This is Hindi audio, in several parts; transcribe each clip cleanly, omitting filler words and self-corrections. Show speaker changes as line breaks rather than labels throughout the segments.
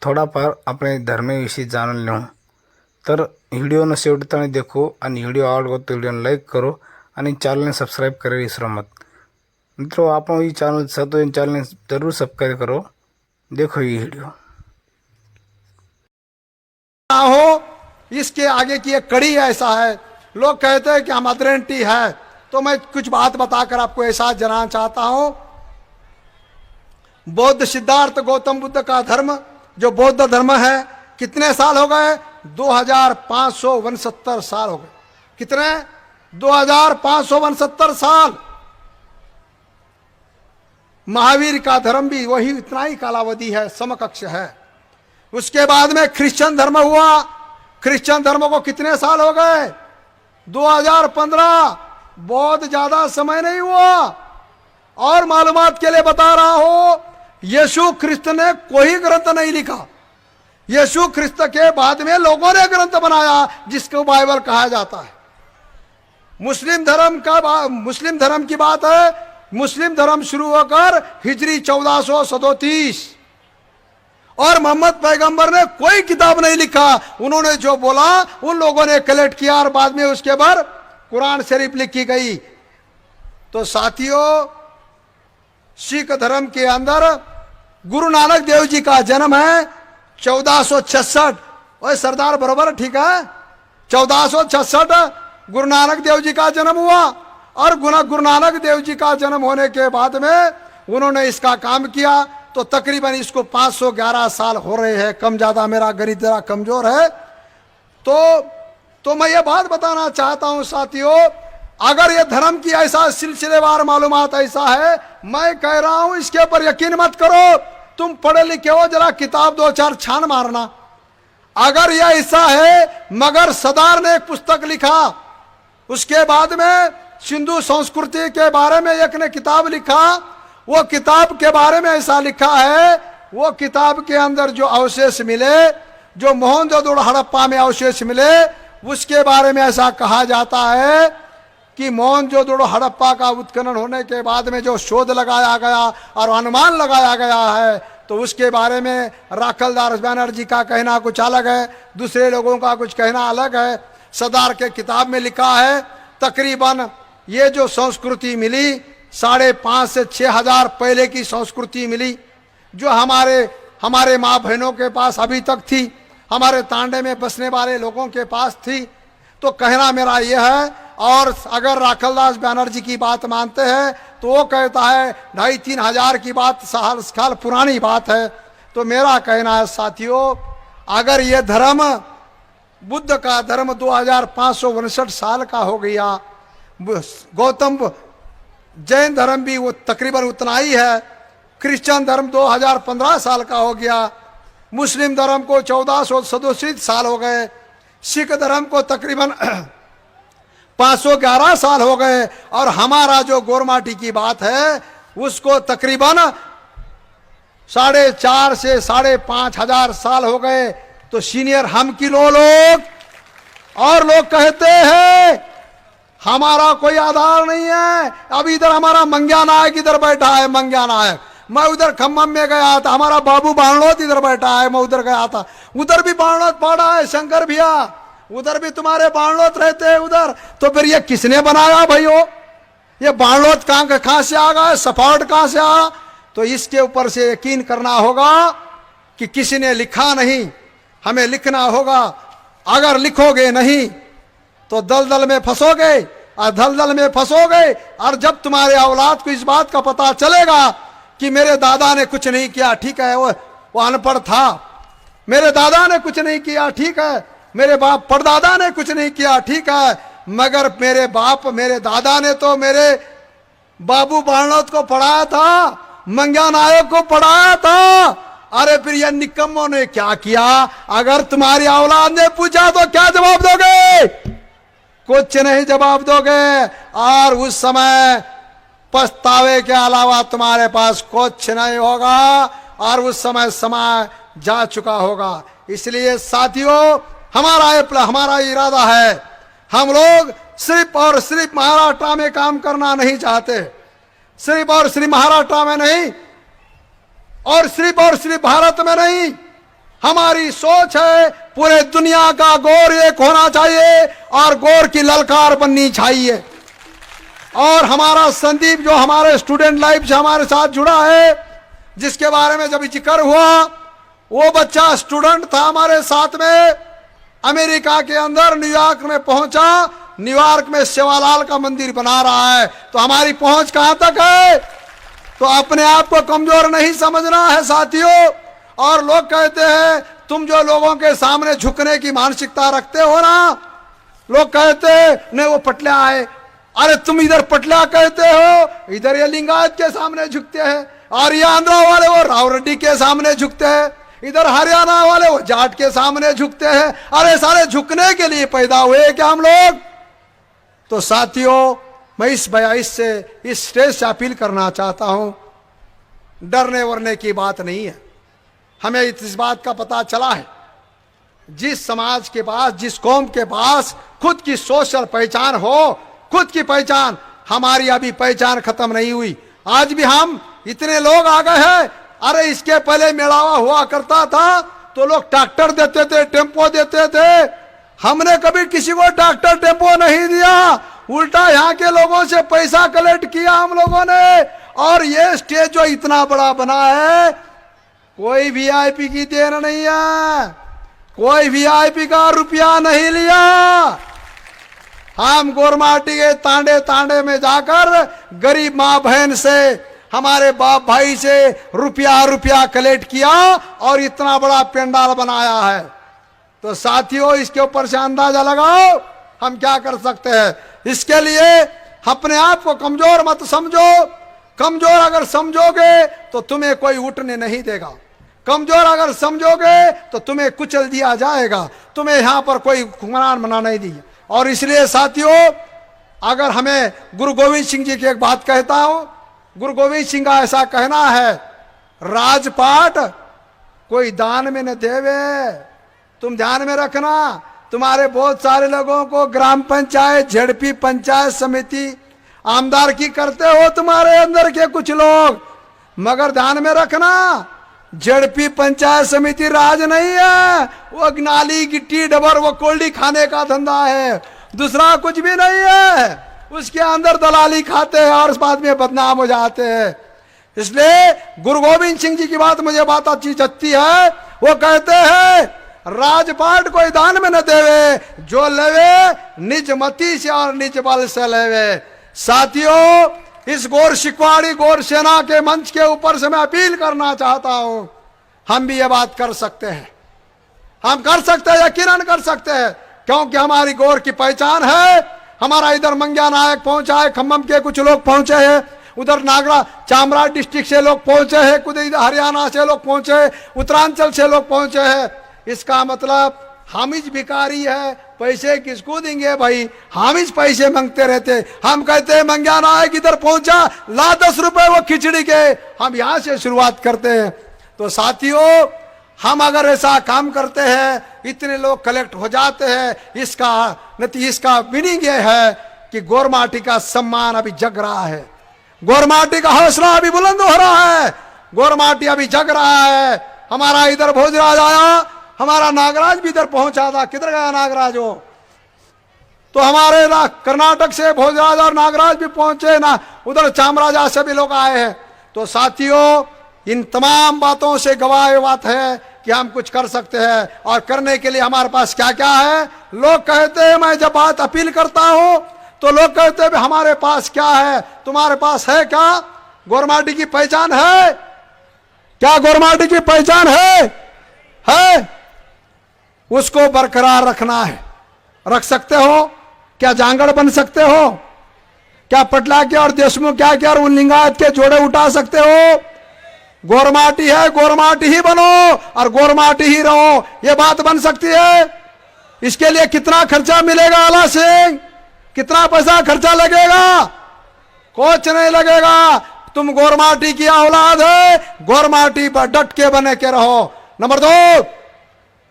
थोडाफार आपल्या धर्माविषयी जाणून घेऊ, तर व्हिडिओनं शेवटपर्यंत देखो आणि व्हिडिओ आवडला तो व्हिडिओ लाईक करो आणि चॅनल सब्सक्राइब करायला विसरो मत। मित्रों आप ये चैनल जरूर सब्सक्राइब करो। देखो ये वीडियो
हो, इसके आगे की एक कड़ी ऐसा है। लोग कहते हैं कि हम अथॉरिटी है, तो मैं कुछ बात बताकर आपको एहसास जनाना चाहता हूं। बौद्ध सिद्धार्थ गौतम बुद्ध का धर्म जो बौद्ध धर्म है, कितने साल हो गए? 2569 साल हो गए। कितने? 2569 साल। महावीर का धर्म भी वही इतना ही कालावधि है, समकक्ष है। उसके बाद में क्रिश्चियन धर्म हुआ। क्रिश्चियन धर्म को कितने साल हो गए? 2015। बहुत ज्यादा समय नहीं हुआ। और मालूमात के लिए बता रहा हूं, यीशु ख्रिस्त ने कोई ग्रंथ नहीं लिखा। यीशु ख्रिस्त के बाद में लोगों ने ग्रंथ बनाया जिसको बाइबल कहा जाता है। मुस्लिम धर्म की बात है। मुस्लिम धर्म शुरू होकर हिजरी 1437 और मोहम्मद पैगंबर ने कोई किताब नहीं लिखा। उन्होंने जो बोला उन लोगों ने कलेक्ट किया और बाद में उसके बाद कुरान शरीफ लिखी गई। तो साथियों, सिख धर्म के अंदर गुरु नानक देव जी का जन्म है 1466। और सरदार बरोबर ठीक है? 1466 गुरु नानक देव जी का जन्म हुआ। और गुरु नानक देव जी का जन्म होने के बाद में उन्होंने इसका काम किया। तो तकरीबन इसको 511 साल हो रहे हैं। कम ज्यादा मेरा गणित जरा कमजोर है। तो मैं ये बात बताना चाहता हूं साथियों, अगर ये धर्म की ऐसा सिलसिलेवार मालूमात ऐसा है, मैं कह रहा हूं इसके ऊपर यकीन मत करो। तुम पढ़े लिखे हो, जरा किताब 2-4 छान मारना। अगर यह ऐसा है, मगर सरदार ने एक पुस्तक लिखा। उसके बाद में सिंधु संस्कृति के बारे में एक ने किताब लिखा। वो किताब के बारे में ऐसा लिखा है, वो किताब के अंदर जो अवशेष मिले, जो मोहनजोदड़ो हड़प्पा में अवशेष मिले, उसके बारे में ऐसा कहा जाता है कि मोहनजोदड़ो हड़प्पा का उत्खनन होने के बाद में जो शोध लगाया गया और अनुमान लगाया गया है, तो उसके बारे में राखलदास बनर्जी का कहना कुछ अलग है, दूसरे लोगों का कुछ कहना अलग है। सरदार के किताब में लिखा है तकरीबन ये जो संस्कृति मिली 5,500 से 6,000 पहले की संस्कृति मिली, जो हमारे माँ बहनों के पास अभी तक थी, हमारे तांडे में बसने वाले लोगों के पास थी। तो कहना मेरा यह है, और अगर राखलदास बनर्जी की बात मानते हैं तो वो कहता है 2,500-3 हजार की बात साल पुरानी बात है। तो मेरा कहना है साथियों, अगर ये धर्म बुद्ध का धर्म 2559 साल का हो गया, गौतम जैन धर्म भी वो तकरीबन उतना ही है, क्रिश्चियन धर्म 2015 साल का हो गया, मुस्लिम धर्म को 1467 साल हो गए, सिख धर्म को तकरीबन 511 साल हो गए, और हमारा जो गोरमाटी की बात है उसको तकरीबन 4,500 से 5,500 साल हो गए। तो सीनियर हम किलो लोग, और लोग कहते हैं हमारा कोई आधार नहीं है। अब इधर हमारा मंग्या नायक इधर बैठा है, मंग्या नायक। मैं उधर खम्मम में गया था, हमारा बाबू बाणलोत इधर बैठा है, मैं उधर गया था, उधर भी बाणलोत पड़ा है। शंकर भैया उधर भी तुम्हारे बाणलोत रहते हैं उधर। तो फिर ये किसने बनाया भाइयों? ये बाणलोत कहां से आ गया? सफावट कहां से आया? तो इसके ऊपर से यकीन करना होगा कि किसी ने लिखा नहीं, हमें लिखना होगा। अगर लिखोगे नहीं तो दलदल में फंसोगे, और दलदल में फंसोगे, और जब तुम्हारे औलाद को इस बात का पता चलेगा कि मेरे दादा ने कुछ नहीं किया, ठीक है, वो अनपढ़ था, मेरे दादा ने कुछ नहीं किया, ठीक है, मेरे बाप परदादा ने कुछ नहीं किया, ठीक है, मगर मेरे दादा ने तो मेरे बाबू बाणलोत को पढ़ाया था, मंग्या नायक को पढ़ाया था। अरे फिर ये निकम्मों ने क्या किया? अगर तुम्हारी औलाद ने पूछा तो क्या जवाब दोगे? कुछ नहीं जवाब दोगे, और उस समय पछतावे के अलावा तुम्हारे पास कुछ नहीं होगा, और उस समय जा चुका होगा। इसलिए साथियों, हमारा इरादा है, हम लोग सिर्फ और सिर्फ महाराष्ट्र में काम करना नहीं चाहते, सिर्फ और सिर्फ महाराष्ट्र में नहीं, और सिर्फ भारत में नहीं, हमारी सोच है पूरे दुनिया का गौर एक होना चाहिए और गौर की ललकार बननी चाहिए। और हमारा संदीप जो हमारे स्टूडेंट लाइफ से हमारे साथ जुड़ा है, जिसके बारे में जब जिक्र हुआ, वो बच्चा स्टूडेंट था हमारे साथ में, अमेरिका के अंदर न्यूयॉर्क में पहुंचा, न्यूयॉर्क में सेवालाल का मंदिर बना रहा है। तो हमारी पहुंच कहां तक है? तो अपने आप को कमजोर नहीं समझना है साथियों। और लोग कहते हैं तुम जो लोगों के सामने झुकने की मानसिकता रखते हो ना, लोग कहते हैं नहीं वो पटला है, अरे तुम इधर पटला कहते हो, इधर ये लिंगायत के सामने झुकते हैं, और ये आंध्रा वाले वो राव रेड्डी के सामने झुकते हैं, इधर हरियाणा वाले वो जाट के सामने झुकते हैं। अरे सारे झुकने के लिए पैदा हुए क्या हम लोग? तो साथियों, मैं इस स्टेज से अपील करना चाहता हूं, डरने वरने की बात नहीं है। हमें इस बात का पता चला है, जिस समाज के पास, जिस कौम के पास खुद की सोशल पहचान हो, खुद की पहचान, हमारी अभी पहचान खत्म नहीं हुई। आज भी हम इतने लोग आ गए हैं। अरे इसके पहले मेलावा हुआ करता था तो लोग ट्रैक्टर देते थे, टेम्पो देते थे। हमने कभी किसी को ट्रैक्टर टेम्पो नहीं दिया, उल्टा यहाँ के लोगों से पैसा कलेक्ट किया हम लोगों ने। और ये स्टेज जो इतना बड़ा बना है, कोई वीआईपी की देन नहीं है, कोई वीआईपी का रुपया नहीं लिया। हम गोरमाटी के तांडे तांडे में जाकर गरीब माँ बहन से, हमारे बाप भाई से रुपया कलेक्ट किया और इतना बड़ा पंडाल बनाया है। तो साथियों, इसके ऊपर से अंदाजा लगाओ हम क्या कर सकते हैं। इसके लिए अपने आप को कमजोर मत समझो। कमजोर अगर समझोगे तो तुम्हें कोई उठने नहीं देगा। कमजोर अगर समझोगे तो तुम्हें कुचल दिया जाएगा, तुम्हें यहां पर कोई हुक्मरान बना नहीं दिया। और इसलिए साथियों, अगर हमें गुरु गोविंद सिंह जी की एक बात कहता हूं, गुरु गोविंद सिंह का ऐसा कहना है, राजपाट कोई दान में न देवे। तुम ध्यान में रखना, तुम्हारे बहुत सारे लोगों को ग्राम पंचायत, झड़पी पंचायत समिति, आमदारकी करते हो तुम्हारे अंदर के कुछ लोग, मगर ध्यान में रखना, झड़पी पंचायत समिति राज नहीं है। वो नाली गिट्टी डबर वो कोल्डी खाने का धंधा है, दूसरा कुछ भी नहीं है। उसके अंदर दलाली खाते हैं और उस बाद में बदनाम हो जाते हैं। इसलिए गुरु गोविंद सिंह जी की बात मुझे बात अच्छी जचती है। वो कहते हैं राजपाट कोई दान में न देवे, जो लेवे निज मति से और निज बल से लेवे। साथियों, इस गौर शिकवाड़ी गौर सेना के मंच के ऊपर से मैं अपील करना चाहता हूं, हम भी ये बात कर सकते हैं, हम कर सकते हैं, यकीनन कर सकते हैं, क्योंकि हमारी गौर की पहचान है। हमारा इधर मंग्या नायक पहुंचा है, खम्मम के कुछ लोग पहुंचे हैं, उधर नागरा चामराज डिस्ट्रिक्ट से लोग पहुंचे हैं, कुछ इधर हरियाणा से लोग पहुंचे हैं, उत्तरांचल से लोग पहुंचे हैं। इसका मतलब हामिज भिखारी है, पैसे किसको देंगे भाई? हामिज पैसे मांगते रहते। हम कहते हैं मंग्या नायक इधर पहुंचा, ला 10 रुपए वो खिचड़ी के, हम यहां से शुरुआत करते हैं। तो साथियों, हम अगर ऐसा काम करते हैं, इतने लोग कलेक्ट हो जाते हैं, इसका मीनिंग ये है कि गोरमाटी का सम्मान अभी जग रहा है, गोरमाटी का हौसला अभी बुलंद हो रहा है, गोरमाटी अभी जग रहा है। हमारा इधर भोजराज आया, हमारा नागराज भी इधर पहुंचा था। किधर गया नागराज? हो तो हमारे कर्नाटक से भोजराज और नागराज भी पहुंचे ना, उधर चामराजा से भी लोग आए हैं। तो साथियों, इन तमाम बातों से गवाह बात है कि हम कुछ कर सकते हैं, और करने के लिए हमारे पास क्या क्या है। लोग कहते हैं, मैं जब बात अपील करता हूं तो लोग कहते हैं हमारे पास क्या है, तुम्हारे पास है क्या? गोरमाटी की पहचान है क्या? गोरमाटी की पहचान है? उसको बरकरार रखना है। रख सकते हो क्या? जांगड़ बन सकते हो क्या? पटला के और देशमुख क्या क्या और उन लिंगायत के जोड़े उठा सकते हो? गोरमाटी है, गोरमाटी ही बनो और गोरमाटी ही रहो, ये बात बन सकती है। इसके लिए कितना खर्चा मिलेगा आला सिंह? कितना पैसा खर्चा लगेगा? कुछ नहीं लगेगा। तुम गोरमाटी की औलाद है, गोरमाटी पर डट के बने के रहो। नंबर 2,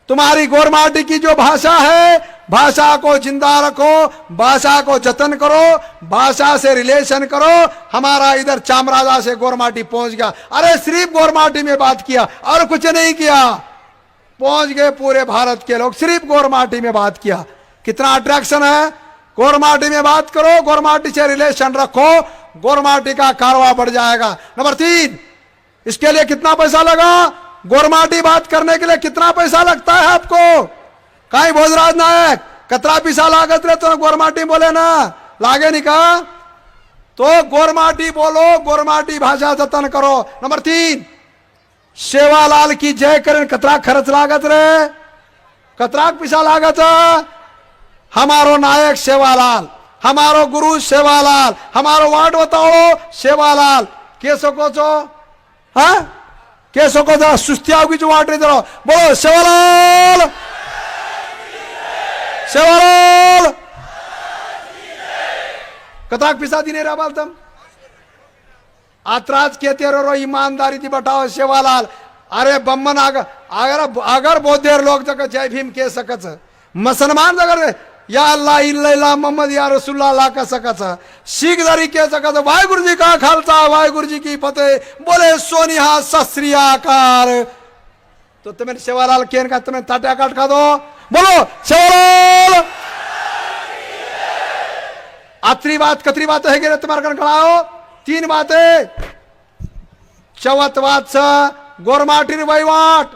तुम्हारी गोरमाटी की जो भाषा है, भाषा को जिंदा रखो, भाषा को जतन करो, भाषा से रिलेशन करो। हमारा इधर चामराजा से गोरमाटी पहुंच गया, अरे सिर्फ गोरमाटी में बात किया और कुछ नहीं किया। पहुंच गए पूरे भारत के लोग, सिर्फ गोरमाटी में बात किया। कितना अट्रैक्शन है, गोरमाटी में बात करो, गोरमाटी से रिलेशन रखो, गोरमाटी का कारोबार बढ़ जाएगा। नंबर 3, इसके लिए कितना पैसा लगा, गोरमाटी बात करने के लिए कितना पैसा लगता है आपको? कहीं भोजराज नायक कतरा पिसा लागत रहे तो गोरमाटी बोले ना, लागे नहीं कहा तो गोरमाटी बोलो, गोरमाटी भाषा जतन करो। नंबर 3, सेवालाल की जय करें, कतरा खर्च लागत रे, कतरा पिसा लागत, हमारो नायक सेवालाल, हमारो गुरु सेवालाल, हमारो वार्ड बताओ सेवालाल, के सको छो, हाँ के सको छो, सुस्तियाओ की जो वार्ड इधर बोलो सेवालाल, सेवालाल, कतराक पिसा दी नहीं रहा बाल तुम आतराज कहते रो ईमानदारी थी बताओ सेवालाल। अरे बम्मन अगर बहुत देर लोग जगह जय भीम कह सकत, मुसलमान अगर या अल्लाह इल्ला मोहम्मद या रसूलुल्लाह ला कह सकत, सिख धरी कह सकत, वाहिगुरु जी का खालसा वाहिगुरु जी की फतेह, बोले सोनिहा सत श्री अकाल। तो तुम्हें सेवालाल केन का तुम्हें ताटा काट खा दो, बोलो सेवालाल। आखिरी बात कतरी बात है कि तुम्हारे कण खड़ाओ, 3 बातें। चौथ बात से गोरमाटीर वहीवाट,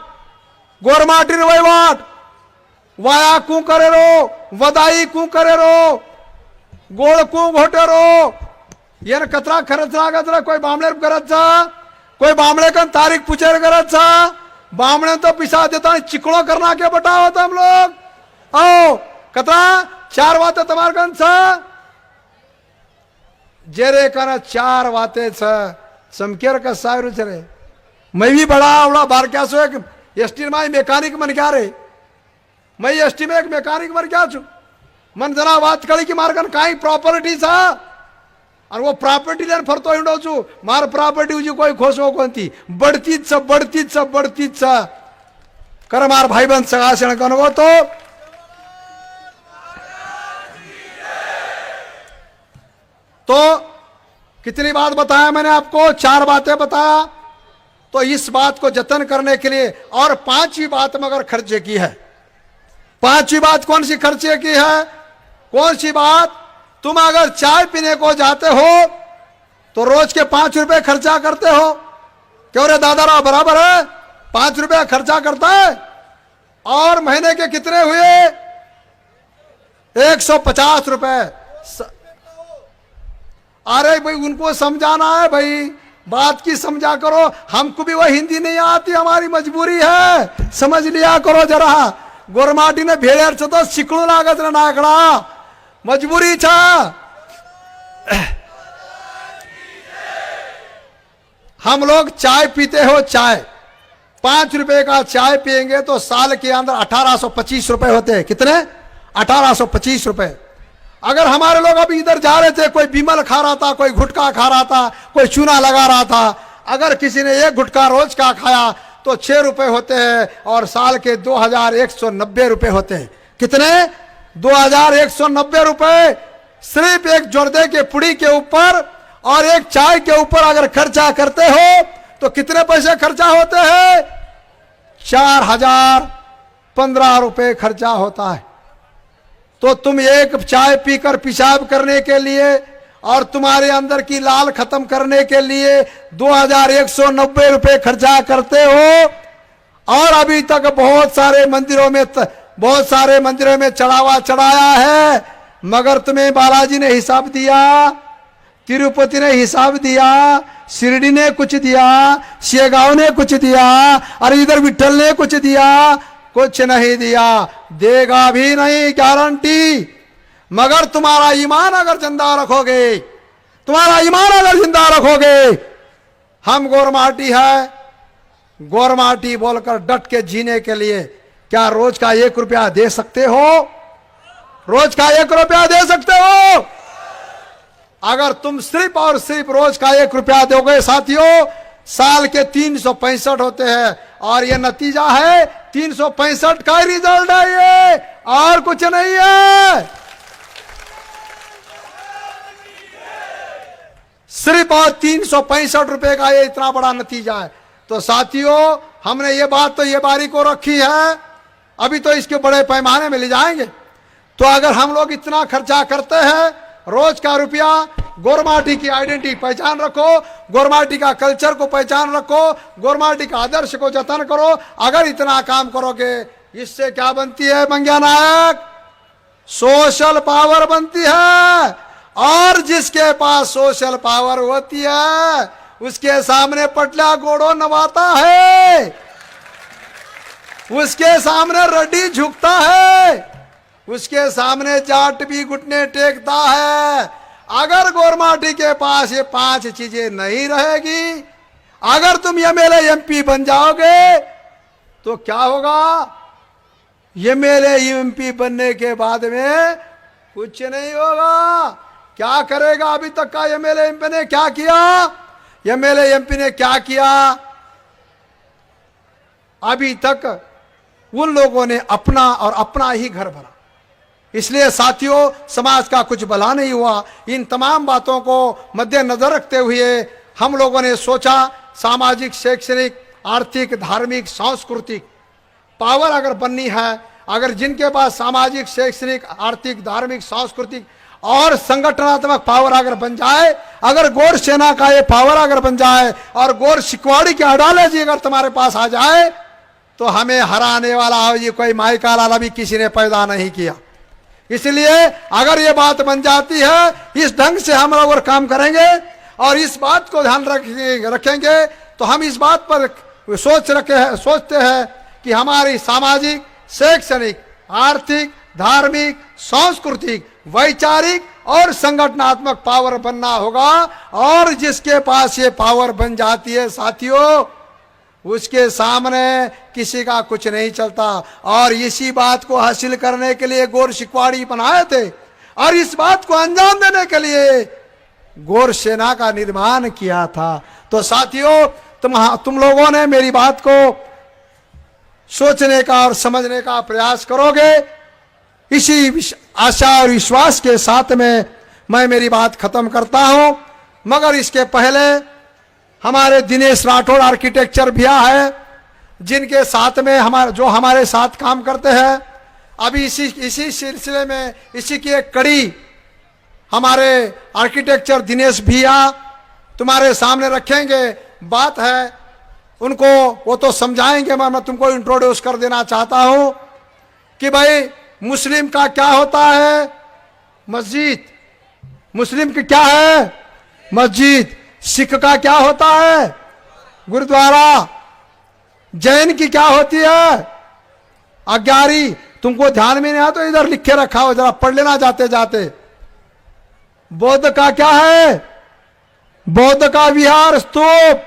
गोरमाटीर वहीवाट वाया कू करे रो, वदाई कू करे रो, गोड़ कू घोटे रो, ये कतरा खर्च लागत रे, कोई बामणे करत छा, कोई बामणे का तारीख पूछे करत छा, बामणे तो पिसा देता चिकड़ो करना के बताओ तुम लोग। आओ कतरा 4 बातें तुम्हारे कन छा, जेरे कर 4 बातें छ, समकेर का सायरु चरे, मैं भी बड़ा आवड़ा बार क्या सो एक एसटी में मैकेनिक मन क्या रे, मैं एसटी में एक मैकेनिक मन क्या छु, मन जरा बात करी कि मार कन काई प्रॉपर्टी था और वो प्रॉपर्टी लेन फरतो हिंडो छु, मार प्रॉपर्टी उजी कोई खोसो कोणती बढ़तीच छ, बढ़तीच छ, बढ़तीच छ, कर मार भाई बंद सगासण कनो तो कितनी बात बताया मैंने आपको, 4 बातें बताया। तो इस बात को जतन करने के लिए और 5वीं बात में अगर खर्चे की है, 5वीं बात कौन सी खर्चे की है, कौन सी बात, तुम अगर चाय पीने को जाते हो तो रोज के 5 रुपए खर्चा करते हो, क्यों रे दादाराव बराबर है, 5 रुपए खर्चा करता है, और महीने के कितने हुए 150 रुपए। अरे भाई उनको समझाना है भाई, बात की समझा करो, हमको भी वह हिंदी नहीं आती, हमारी मजबूरी है, समझ लिया करो जरा। गोरमाटी ने भेड़ेर छ तो सिकड़ू लागत रे नाकड़ा, मजबूरी छ। हम लोग चाय पीते हो, चाय 5 रुपए का चाय पिएंगे तो साल के अंदर 1825 रुपए होते हैं, कितने 1825 रुपए। अगर हमारे लोग अभी इधर जा रहे थे, कोई बिमल खा रहा था, कोई गुटखा खा रहा था, कोई चूना लगा रहा था, अगर किसी ने 1 गुटखा रोज का खाया तो 6 रुपए होते हैं और साल के 2190 रुपए होते हैं, कितने 2190 रुपए सिर्फ एक जोरदे के पुड़ी के ऊपर और एक चाय के ऊपर अगर खर्चा करते हो तो कितने पैसे खर्चा होते हैं, 4015 रुपए खर्चा होता है। तो तुम एक चाय पीकर पेशाब करने के लिए और तुम्हारे अंदर की लाल खत्म करने के लिए 2190 रुपए खर्चा करते हो, और अभी तक बहुत सारे मंदिरों में चढ़ावा चढ़ाया है, मगर तुम्हें बालाजी ने हिसाब दिया, तिरुपति ने हिसाब दिया, शिरडी ने कुछ दिया, शेगांव ने कुछ दिया, और इधर विठल ने कुछ दिया, कुछ नहीं दिया, देगा भी नहीं गारंटी। मगर तुम्हारा ईमान अगर जिंदा रखोगे, तुम्हारा ईमान अगर जिंदा रखोगे, हम गोरमाटी है, गोरमाटी बोलकर डट के जीने के लिए क्या रोज का 1 रुपया दे सकते हो, रोज का 1 रुपया दे सकते हो। अगर तुम सिर्फ और सिर्फ रोज का 1 रुपया दोगे साथियों, साल के 365 होते हैं, और ये नतीजा है 365 का रिजल्ट है ये, और कुछ नहीं है। सिर्फ और 365 रुपए का ये इतना बड़ा नतीजा है। तो साथियों हमने ये बात तो ये बारी को रखी है, अभी तो इसके बड़े पैमाने में ले जाएंगे। तो अगर हम लोग इतना खर्चा करते हैं, रोज का रुपया, गोरमाटी की आइडेंटिटी पहचान रखो, गोरमाटी का कल्चर को पहचान रखो, गोरमाटी का आदर्श को जतन करो। अगर इतना काम करोगे, इससे क्या बनती है मंग्या नायक? सोशल पावर बनती है। और जिसके पास सोशल पावर होती है, उसके सामने पटला गोड़ो नवाता है, उसके सामने रड्डी झुकता है, उसके सामने जाट भी घुटने टेकता है। अगर गोरमाटी के पास ये 5 चीजें नहीं रहेगी, अगर तुम एमएलए एमपी बन जाओगे तो क्या होगा? एमएलए एमपी बनने के बाद में कुछ नहीं होगा। क्या करेगा? अभी तक का एमएलए एमपी ने क्या किया? एमएलए एमपी ने क्या किया? अभी तक उन लोगों ने अपना और अपना ही घर भरा। इसलिए साथियों, समाज का कुछ भला नहीं हुआ। इन तमाम बातों को मद्देनजर रखते हुए हम लोगों ने सोचा, सामाजिक, शैक्षणिक, आर्थिक, धार्मिक, सांस्कृतिक पावर अगर बननी है, अगर जिनके पास सामाजिक, शैक्षणिक, आर्थिक, धार्मिक, सांस्कृतिक और संगठनात्मक पावर अगर बन जाए, अगर गौर सेना का ये पावर अगर बन जाए और गौर शिकवाड़ी की आइडियोलॉजी अगर तुम्हारे पास आ जाए, तो हमें हराने वाला ये कोई माइका लाला भी किसी ने पैदा नहीं किया। इसलिए अगर ये बात बन जाती है, इस ढंग से हम लोग और काम करेंगे और इस बात को ध्यान रखेंगे, तो हम इस बात पर सोचते हैं कि हमारी सामाजिक, शैक्षणिक, आर्थिक, धार्मिक, सांस्कृतिक, वैचारिक और संगठनात्मक पावर बनना होगा। और जिसके पास ये पावर बन जाती है साथियों, उसके सामने किसी का कुछ नहीं चलता। और इसी बात को हासिल करने के लिए गौर शिकवाड़ी बनाए थे और इस बात को अंजाम देने के लिए गौर सेना का निर्माण किया था। तो साथियों, तुम लोगों ने मेरी बात को सोचने का और समझने का प्रयास करोगे, इसी आशा और विश्वास के साथ में मैं मेरी बात खत्म करता हूं। मगर इसके पहले हमारे दिनेश राठौड़ आर्किटेक्चर भैया है, जिनके साथ में हमारे साथ काम करते हैं। अभी इसी सिलसिले में इसी की एक कड़ी हमारे आर्किटेक्चर दिनेश भैया तुम्हारे सामने रखेंगे। बात है उनको, वो तो समझाएंगे, मैं तुमको इंट्रोड्यूस कर देना चाहता हूं कि भाई मुस्लिम का क्या होता है? मस्जिद। मुस्लिम की क्या है? मस्जिद। सिख का क्या होता है? गुरुद्वारा। जैन की क्या होती है? अग्यारी। तुमको ध्यान में नहीं आया तो इधर लिखे रखा हो, जरा पढ़ लेना जाते जाते। बौद्ध का क्या है? बौद्ध का विहार, स्तूप।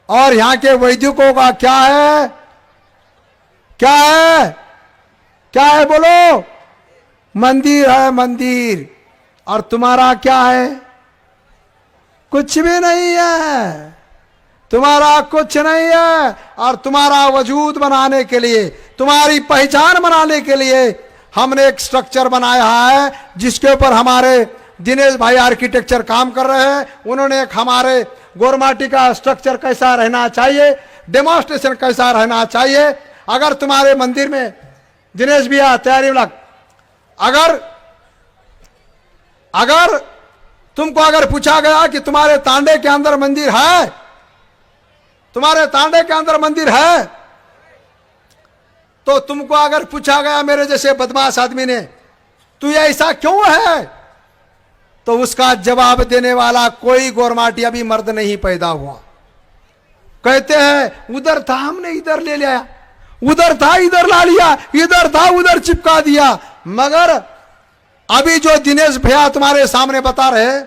और यहां के वैदिकों का क्या है? क्या है? क्या है बोलो? मंदिर है, मंदिर। और तुम्हारा क्या है? कुछ भी नहीं है। तुम्हारा कुछ नहीं है। और तुम्हारा वजूद बनाने के लिए, तुम्हारी पहचान बनाने के लिए हमने एक स्ट्रक्चर बनाया है, जिसके ऊपर हमारे दिनेश भाई आर्किटेक्चर काम कर रहे हैं। उन्होंने एक हमारे गोरमाटी का स्ट्रक्चर कैसा रहना चाहिए, डेमोन्स्ट्रेशन कैसा रहना चाहिए। अगर तुम्हारे मंदिर में दिनेश भैया तैयारी लग, अगर तुमको अगर पूछा गया कि तुम्हारे तांडे के अंदर मंदिर है, तुम्हारे तांडे के अंदर मंदिर है, तो तुमको अगर पूछा गया मेरे जैसे बदमाश आदमी ने, तू ये ऐसा क्यों है, तो उसका जवाब देने वाला कोई गोरमाटी अभी मर्द नहीं पैदा हुआ। कहते हैं उधर था हमने इधर ले लिया, उधर था इधर ला लिया, इधर था उधर चिपका दिया। मगर अभी जो दिनेश भैया तुम्हारे सामने बता रहे,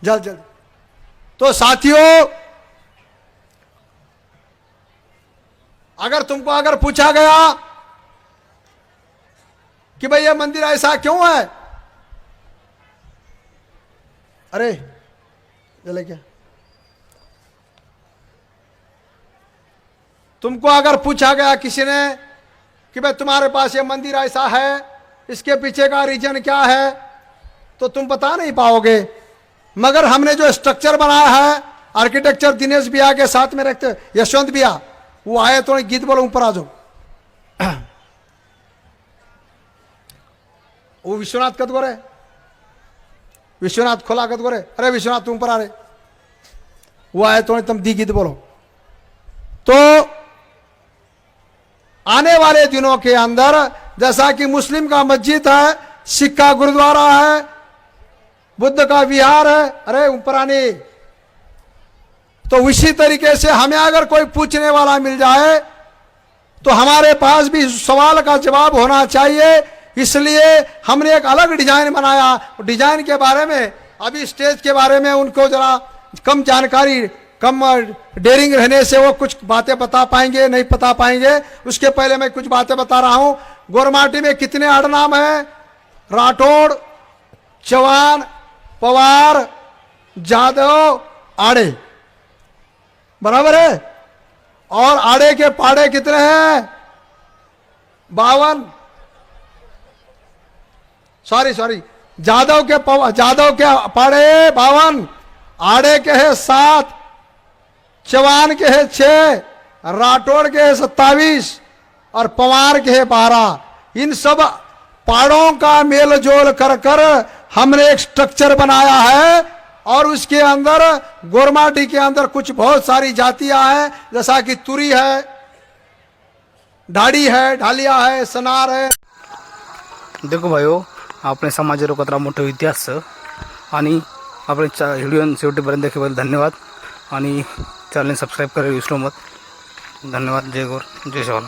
जल्द जल्द। तो साथियों, अगर तुमको अगर पूछा गया कि भाई ये मंदिर ऐसा क्यों है, अरे चले क्या, तुमको अगर पूछा गया किसी ने कि भाई तुम्हारे पास ये मंदिर ऐसा है, इसके पीछे का रीजन क्या है, तो तुम बता नहीं पाओगे। मगर हमने जो स्ट्रक्चर बनाया है, आर्किटेक्चर दिनेश भैया के साथ में रखते यशवंत भैया, वो आए तो गीत बोलो ऊपर आ जाओ। वो विश्वनाथ कद गोरे, विश्वनाथ खोला कद गोरे, अरे विश्वनाथ तुम ऊपर आ रहे, वो आए तो तुम दी गीत बोलो। तो आने वाले दिनों के अंदर जैसा कि मुस्लिम का मस्जिद है, सिख का गुरुद्वारा है, बुद्ध का विहार है, अरे ऊपर आने, तो उसी तरीके से हमें अगर कोई पूछने वाला मिल जाए तो हमारे पास भी सवाल का जवाब होना चाहिए। इसलिए हमने एक अलग डिजाइन बनाया। डिजाइन के बारे में, अभी स्टेज के बारे में उनको जरा कम जानकारी, कम डेयरिंग रहने से वो कुछ बातें बता पाएंगे नहीं बता पाएंगे। उसके पहले मैं कुछ बातें बता रहा हूं। गोरमाटी में कितने आड़नाम है? राठौड़, चौहान, पवार, जादव, आड़े, बराबर है। और आड़े के पाड़े कितने हैं? 52। सॉरी, जादव के पाड़े 52, आड़े के है 7, चौहान के है 6, राठौड़ के है 27 और पवार के है 12। इन सब पाड़ों का मेल जोल कर कर हमने एक स्ट्रक्चर बनाया है। और उसके अंदर गोरमाटी के अंदर कुछ बहुत सारी जातियां हैं, जैसा कि तुरी है, ढाडी है, ढालिया है, सनार है।
देखो भाईओ, आपले समाजाचा कतरा मोठा इतिहास आणि आपले व्हिडिओ शेवटीपर्यंत देखील धन्यवाद आणि चॅनल सबस्क्राईब करायला विसरू मत। धन्यवाद। जय गौर, जय जवान।